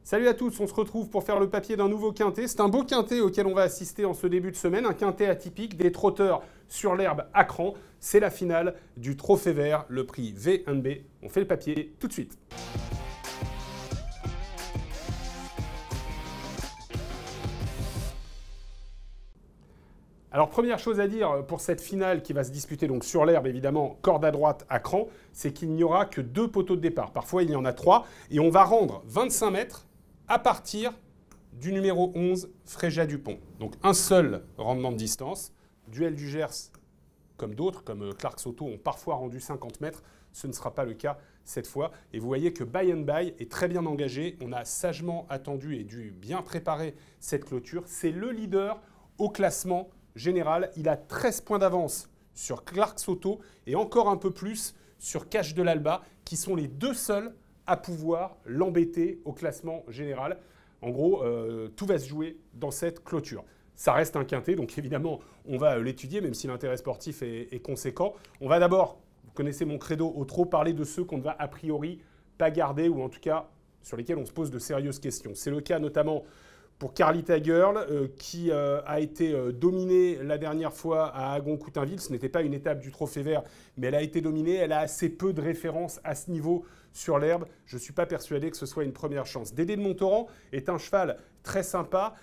Salut à tous, on se retrouve pour faire le papier d'un nouveau quintet. C'est un beau quintet auquel on va assister en ce début de semaine, un quintet atypique des trotteurs sur l'herbe à cran. C'est la finale du Trophée Vert, le prix V1B. On fait le papier tout de suite. Alors première chose à dire pour cette finale qui va se disputer donc sur l'herbe, évidemment, corde à droite à cran, c'est qu'il n'y aura que 2 poteaux de départ. Parfois il y en a 3 et on va rendre 25 mètres à partir du numéro 11, Fréja Dupont. Donc un seul rendement de distance. Duel du Gers, comme d'autres, comme Clark Soto, ont parfois rendu 50 mètres. Ce ne sera pas le cas cette fois. Et vous voyez que By and By est très bien engagé. On a sagement attendu et dû bien préparer cette clôture. C'est le leader au classement général. Il a 13 points d'avance sur Clark Soto et encore un peu plus sur Cash de l'Alba, qui sont les 2 seuls à pouvoir l'embêter au classement général. En gros, tout va se jouer dans cette clôture. Ça reste un quintet, donc évidemment, on va l'étudier, même si l'intérêt sportif est conséquent. On va d'abord, vous connaissez mon credo au trot, parler de ceux qu'on ne va a priori pas garder, ou en tout cas sur lesquels on se pose de sérieuses questions. C'est le cas notamment pour Carlita Girl, qui a été dominée la dernière fois à Agon-Coutainville. Ce n'était pas une étape du Trophée Vert, mais elle a été dominée. Elle a assez peu de références à ce niveau sur l'herbe. Je ne suis pas persuadé que ce soit une première chance. Dédé de Montauran est un cheval très sympa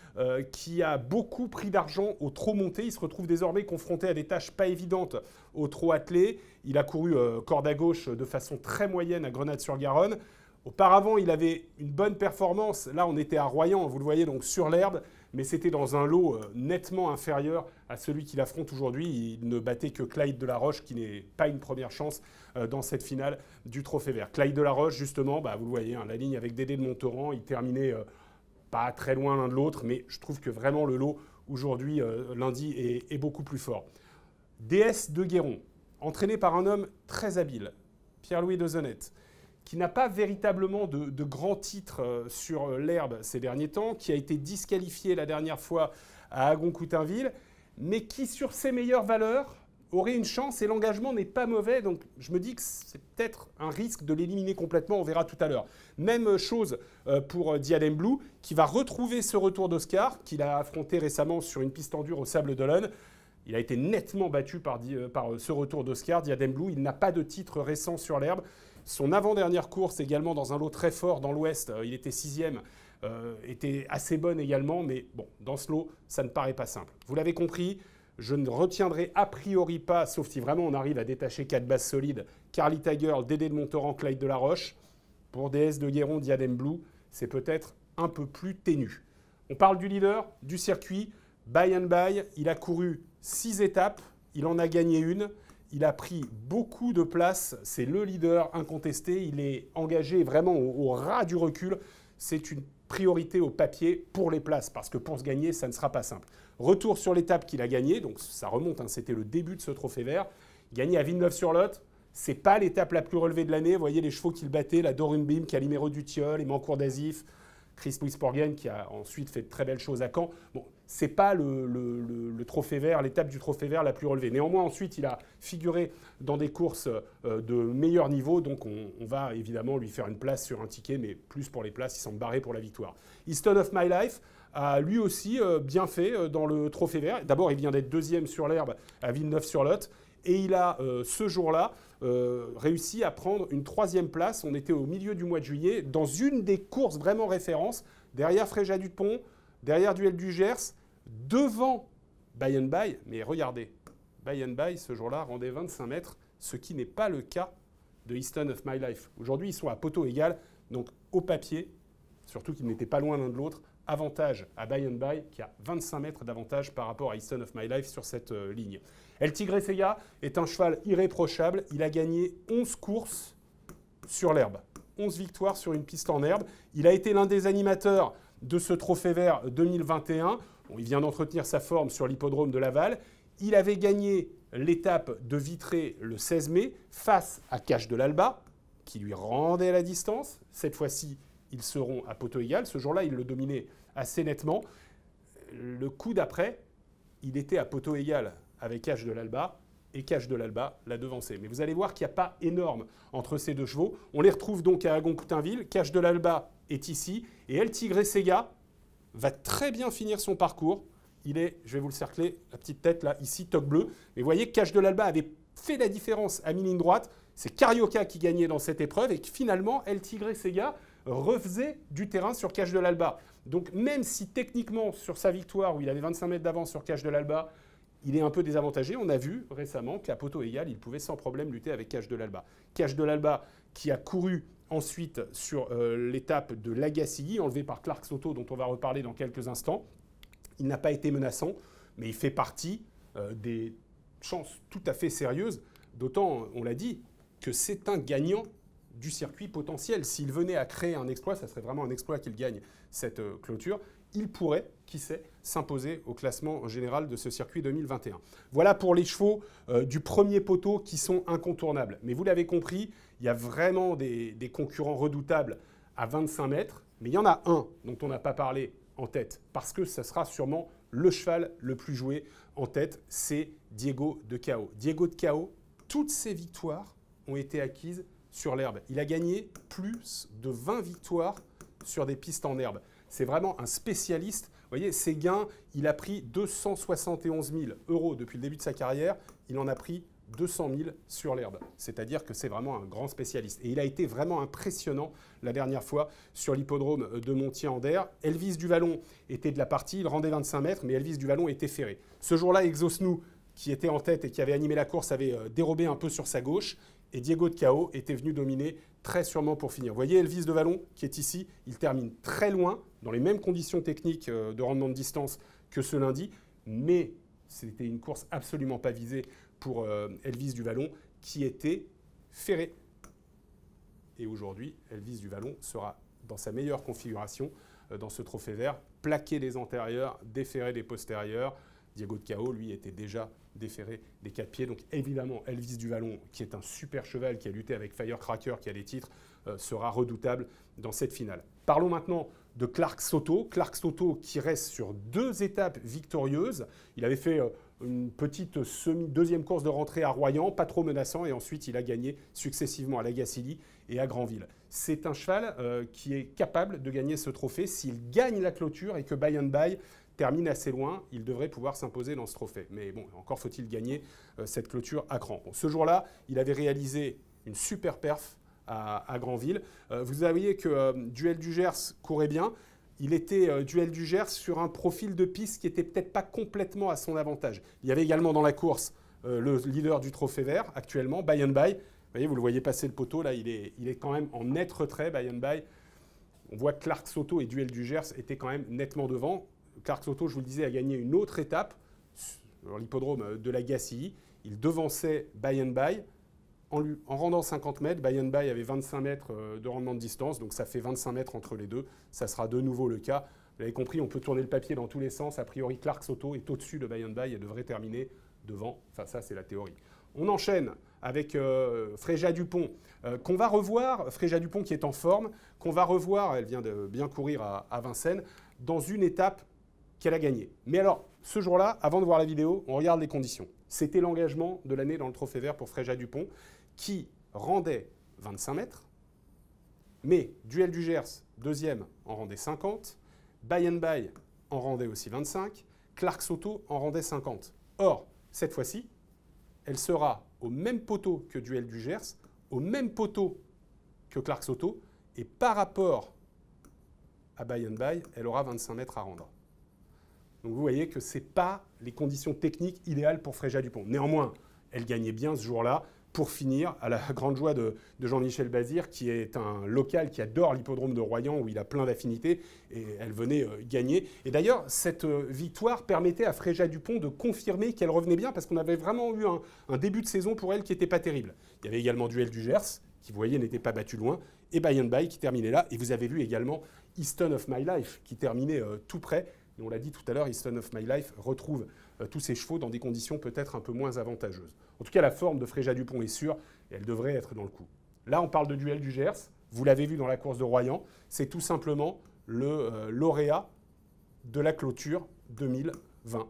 qui a beaucoup pris d'argent au trot monté. Il se retrouve désormais confronté à des tâches pas évidentes au trot attelé. Il a couru corde à gauche de façon très moyenne à Grenade-sur-Garonne. Auparavant, il avait une bonne performance. Là, on était à Royan, vous le voyez, donc sur l'herbe, mais c'était dans un lot nettement inférieur à celui qu'il affronte aujourd'hui. Il ne battait que Clyde Delaroche, qui n'est pas une première chance dans cette finale du Trophée Vert. Clyde Delaroche, justement, vous le voyez, la ligne avec Dédé de Montauran, il terminait pas très loin l'un de l'autre, mais je trouve que vraiment le lot aujourd'hui, lundi, est beaucoup plus fort. DS de Guéron, entraîné par un homme très habile, Pierre-Louis Dezonnette, qui n'a pas véritablement de grands titres sur l'herbe ces derniers temps, qui a été disqualifié la dernière fois à Agon-Coutainville, mais qui, sur ses meilleures valeurs, aurait une chance et l'engagement n'est pas mauvais. Donc je me dis que c'est peut-être un risque de l'éliminer complètement, on verra tout à l'heure. Même chose pour Diadem Blue, qui va retrouver ce retour d'Oscar, qu'il a affronté récemment sur une piste en dur au Sable d'Olonne. Il a été nettement battu par ce retour d'Oscar. Diadem Blue, il n'a pas de titre récent sur l'herbe. Son avant-dernière course également dans un lot très fort dans l'Ouest, il était 6e, était assez bonne également, mais bon, dans ce lot, ça ne paraît pas simple. Vous l'avez compris, je ne retiendrai a priori pas, sauf si vraiment on arrive à détacher 4 bases solides, Carlita Girl, Dédé de Montauran, Clyde Delaroche. Pour DS de Guéron, Diadem Blue, c'est peut-être un peu plus ténu. On parle du leader, du circuit, By and By, il a couru 6 étapes, il en a gagné une. Il a pris beaucoup de place, c'est le leader incontesté, il est engagé vraiment au ras du recul. C'est une priorité au papier pour les places, parce que pour se gagner, ça ne sera pas simple. Retour sur l'étape qu'il a gagnée, donc ça remonte, c'était le début de ce Trophée Vert. Gagné à Villeneuve-sur-Lot, c'est pas l'étape la plus relevée de l'année. Vous voyez les chevaux qu'il battait, la Dorunbim, Calimero du Tilleul, Emancourt d'Azif, Chris Louis Porgen qui a ensuite fait de très belles choses à Caen. Bon, c'est pas le Trophée Vert, l'étape du Trophée Vert la plus relevée. Néanmoins, ensuite, il a figuré dans des courses de meilleur niveau, donc on va évidemment lui faire une place sur un ticket, mais plus pour les places, il semble barré pour la victoire. Easton of My Life a lui aussi bien fait dans le Trophée Vert. D'abord, il vient d'être 2e sur l'herbe à Villeneuve-sur-Lot, et il a ce jour-là réussi à prendre une 3e place. On était au milieu du mois de juillet, dans une des courses vraiment référence, derrière Fréja Dupont, derrière Duel du Gers, devant By and By. Mais regardez, By and By, ce jour-là, rendait 25 mètres, ce qui n'est pas le cas de Easton of My Life. Aujourd'hui, ils sont à poteau égal, donc au papier, surtout qu'ils n'étaient pas loin l'un de l'autre, avantage à By and By, qui a 25 mètres d'avantage par rapport à Easton of My Life sur cette ligne. El Tigre Sega est un cheval irréprochable. Il a gagné 11 courses sur l'herbe, 11 victoires sur une piste en herbe. Il a été l'un des animateurs de ce Trophée Vert 2021. Bon, il vient d'entretenir sa forme sur l'hippodrome de Laval. Il avait gagné l'étape de Vitré le 16 mai face à Cash de l'Alba, qui lui rendait la distance. Cette fois-ci, ils seront à poteau égal. Ce jour-là, il le dominait assez nettement. Le coup d'après, il était à poteau égal avec Cash de l'Alba, et Cash de l'Alba l'a devancé. Mais vous allez voir qu'il n'y a pas énorme entre ces deux chevaux. On les retrouve donc à Agon-Coutainville. Cash de l'Alba est ici. Et El Tigre Sega va très bien finir son parcours. Il est, je vais vous le cercler, la petite tête là, ici, toque bleu. Mais vous voyez, Cash de l'Alba avait fait la différence à mi-ligne droite. C'est Carioca qui gagnait dans cette épreuve et que finalement, El Tigre Sega refaisait du terrain sur Cash de l'Alba. Donc même si techniquement, sur sa victoire, où il avait 25 mètres d'avance sur Cash de l'Alba, il est un peu désavantagé, on a vu récemment qu'à poteau égal, il pouvait sans problème lutter avec Cash de l'Alba. Cash de l'Alba qui a couru ensuite sur l'étape de Lagacy, enlevé par Clark Soto, dont on va reparler dans quelques instants. Il n'a pas été menaçant, mais il fait partie des chances tout à fait sérieuses, d'autant, on l'a dit, que c'est un gagnant du circuit potentiel. S'il venait à créer un exploit, ça serait vraiment un exploit qu'il gagne cette clôture. Il pourrait, qui sait, s'imposer au classement général de ce circuit 2021. Voilà pour les chevaux du premier poteau qui sont incontournables. Mais vous l'avez compris, il y a vraiment des concurrents redoutables à 25 mètres. Mais il y en a un dont on n'a pas parlé en tête, parce que ce sera sûrement le cheval le plus joué en tête, c'est Diego de Cao. Diego de Cao, toutes ses victoires ont été acquises sur l'herbe. Il a gagné plus de 20 victoires sur des pistes en herbe. C'est vraiment un spécialiste. Vous voyez, ses gains, il a pris 271 000 € depuis le début de sa carrière. Il en a pris 200 000 sur l'herbe. C'est-à-dire que c'est vraiment un grand spécialiste. Et il a été vraiment impressionnant la dernière fois sur l'hippodrome de Montier-en-Der. Elvis Duvallon était de la partie, il rendait 25 mètres, mais Elvis Duvallon était ferré. Ce jour-là, Exosnou, qui était en tête et qui avait animé la course, avait dérobé un peu sur sa gauche. Et Diego de Cao était venu dominer très sûrement pour finir. Vous voyez Elvis Duvallon qui est ici, il termine très loin, dans les mêmes conditions techniques de rendement de distance que ce lundi, mais c'était une course absolument pas visée pour Elvis Duvallon qui était ferré. Et aujourd'hui, Elvis Duvallon sera dans sa meilleure configuration dans ce trophée vert, plaquer les antérieurs, déferrer les postérieurs. Diego de Cao, lui, était déjà déferré des 4 pieds. Donc évidemment, Elvis Duvallon, qui est un super cheval, qui a lutté avec Firecracker, qui a des titres, sera redoutable dans cette finale. Parlons maintenant de Clark Soto. Clark Soto qui reste sur 2 étapes victorieuses. Il avait fait une petite deuxième course de rentrée à Royan, pas trop menaçant, et ensuite il a gagné successivement à Lagacilly et à Granville. C'est un cheval qui est capable de gagner ce trophée. S'il gagne la clôture et que By and By termine assez loin, il devrait pouvoir s'imposer dans ce trophée. Mais bon, encore faut-il gagner cette clôture à cran. Bon, ce jour-là, il avait réalisé une super perf à Granville. Vous voyez que Duel du Gers courait bien. Il était Duel du Gers sur un profil de piste qui n'était peut-être pas complètement à son avantage. Il y avait également dans la course le leader du trophée vert actuellement, By and By. Vous voyez, vous le voyez passer le poteau, là, il est quand même en net retrait, By and By. On voit que Clark Soto et Duel du Gers étaient quand même nettement devant. Clark Soto, je vous le disais, a gagné une autre étape sur l'hippodrome de Lagacilly. Il devançait By and By. En rendant 50 mètres, By and By avait 25 mètres de rendement de distance, donc ça fait 25 mètres entre les deux. Ça sera de nouveau le cas. Vous avez compris, on peut tourner le papier dans tous les sens. A priori, Clark Soto est au-dessus de By and By et devrait terminer devant. Enfin, ça, c'est la théorie. On enchaîne avec Fréja Dupont, qu'on va revoir, Fréja Dupont qui est en forme, qu'on va revoir, elle vient de bien courir à Vincennes, dans une étape qu'elle a gagnée. Mais alors, ce jour-là, avant de voir la vidéo, on regarde les conditions. C'était l'engagement de l'année dans le Trophée Vert pour Fréja Dupont, qui rendait 25 mètres, mais Duel du Gers, deuxième, en rendait 50, By and By en rendait aussi 25, Clark Soto en rendait 50. Or, cette fois-ci, elle sera au même poteau que Duel du Gers, au même poteau que Clark Soto, et par rapport à By and By, elle aura 25 mètres à rendre. Donc vous voyez que ce n'est pas les conditions techniques idéales pour Fréja Dupont. Néanmoins, elle gagnait bien ce jour-là, pour finir, à la grande joie de Jean-Michel Bazir, qui est un local qui adore l'hippodrome de Royan, où il a plein d'affinités, et elle venait gagner. Et d'ailleurs, cette victoire permettait à Fréja Dupont de confirmer qu'elle revenait bien, parce qu'on avait vraiment eu un début de saison pour elle qui n'était pas terrible. Il y avait également Duel du Gers, qui, vous voyez, n'était pas battu loin, et By and By qui terminait là. Et vous avez vu également Easton of My Life, qui terminait tout près. Et on l'a dit tout à l'heure, Easton of My Life retrouve tous ses chevaux dans des conditions peut-être un peu moins avantageuses. En tout cas, la forme de Fréja Dupont est sûre et elle devrait être dans le coup. Là, on parle de Duel du Gers. Vous l'avez vu dans la course de Royan. C'est tout simplement le lauréat de la clôture 2020.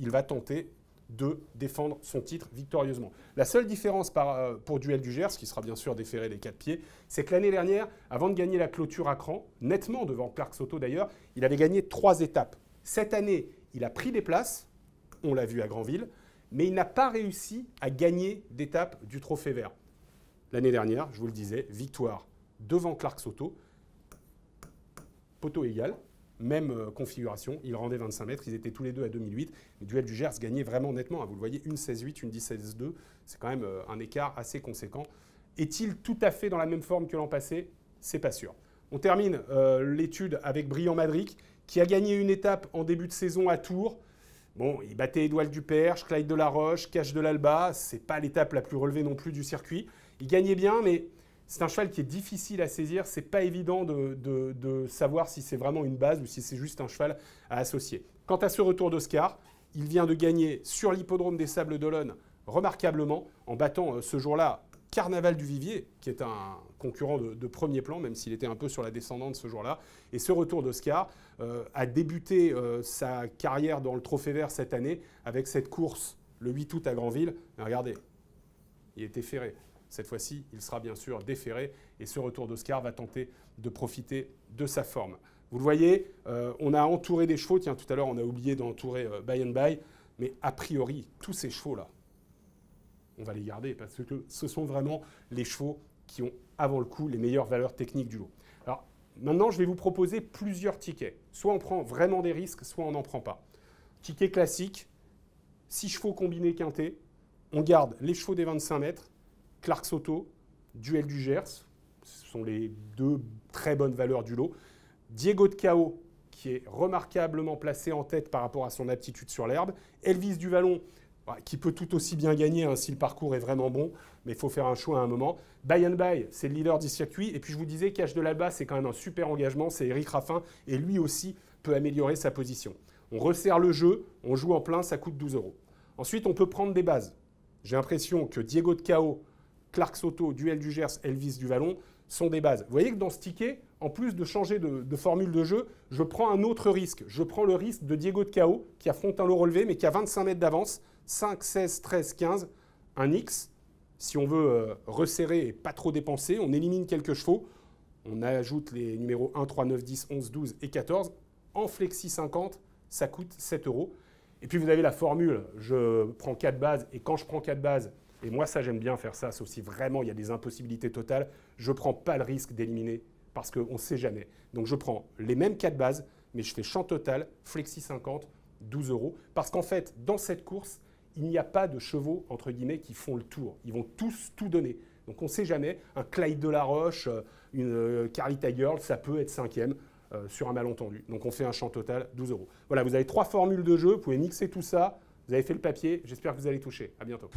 Il va tenter de défendre son titre victorieusement. La seule différence pour Duel du Gers, qui sera bien sûr déféré les 4 pieds, c'est que l'année dernière, avant de gagner la clôture à cran, nettement devant Clark Soto d'ailleurs, il avait gagné 3 étapes. Cette année, il a pris des places, on l'a vu à Granville, mais il n'a pas réussi à gagner d'étape du Trophée Vert. L'année dernière, je vous le disais, victoire devant Clark Soto, poteau égal, même configuration, il rendait 25 mètres, ils étaient tous les deux à 2008. Le Duel du Gers gagnait vraiment nettement, vous le voyez, une 16-8, une 10-16-2, c'est quand même un écart assez conséquent. Est-il tout à fait dans la même forme que l'an passé? C'est pas sûr. On termine l'étude avec Briand Madric, qui a gagné une étape en début de saison à Tours. Bon, il battait Édouard Duperche, Clyde Delaroche, Cache de l'Alba, c'est pas l'étape la plus relevée non plus du circuit. Il gagnait bien, mais c'est un cheval qui est difficile à saisir. C'est pas évident de savoir si c'est vraiment une base ou si c'est juste un cheval à associer. Quant à ce retour d'Oscar, il vient de gagner sur l'hippodrome des Sables d'Olonne remarquablement en battant ce jour-là Carnaval du Vivier, qui est un concurrent de premier plan, même s'il était un peu sur la descendante ce jour-là. Et ce retour d'Oscar a débuté sa carrière dans le Trophée Vert cette année avec cette course le 8 août à Granville. Mais regardez, il était ferré. Cette fois-ci, il sera bien sûr déféré et ce retour d'Oscar va tenter de profiter de sa forme. Vous le voyez, on a entouré des chevaux. Tiens, tout à l'heure, on a oublié d'entourer By and By. Mais a priori, tous ces chevaux-là, on va les garder parce que ce sont vraiment les chevaux qui ont, avant le coup, les meilleures valeurs techniques du lot. Alors, maintenant, je vais vous proposer plusieurs tickets. Soit on prend vraiment des risques, soit on n'en prend pas. Ticket classique, 6 chevaux combinés quintés. On garde les chevaux des 25 mètres. Clark Soto, Duel du Gers, ce sont les 2 très bonnes valeurs du lot. Diego de Cao, qui est remarquablement placé en tête par rapport à son aptitude sur l'herbe. Elvis du Vallon, qui peut tout aussi bien gagner hein, si le parcours est vraiment bon, mais il faut faire un choix à un moment. By and By, c'est le leader du circuit. Et puis je vous disais, Cache de l'Alba, c'est quand même un super engagement, c'est Eric Raffin, et lui aussi peut améliorer sa position. On resserre le jeu, on joue en plein, ça coûte 12 €. Ensuite, on peut prendre des bases. J'ai l'impression que Diego de Cao, Clark Soto, Duel du Gers, Elvis du Vallon sont des bases. Vous voyez que dans ce ticket, en plus de changer de formule de jeu, je prends un autre risque. Je prends le risque de Diego de Cao, qui affronte un lot relevé, mais qui a 25 mètres d'avance, 5, 16, 13, 15, un X. Si on veut resserrer et pas trop dépenser, on élimine quelques chevaux. On ajoute les numéros 1, 3, 9, 10, 11, 12 et 14. En flexi 50, ça coûte 7 €. Et puis vous avez la formule, je prends 4 bases, et quand je prends 4 bases, et moi, ça, j'aime bien faire ça, sauf si vraiment il y a des impossibilités totales. Je ne prends pas le risque d'éliminer parce qu'on ne sait jamais. Donc, je prends les mêmes 4 bases, mais je fais champ total, flexi 50, 12 €. Parce qu'en fait, dans cette course, il n'y a pas de chevaux, entre guillemets, qui font le tour. Ils vont tous tout donner. Donc, on ne sait jamais. Un Clyde Delaroche, une Carlita Girl, ça peut être 5e sur un malentendu. Donc, on fait un champ total, 12 €. Voilà, vous avez 3 formules de jeu. Vous pouvez mixer tout ça. Vous avez fait le papier, j'espère que vous allez toucher. À bientôt.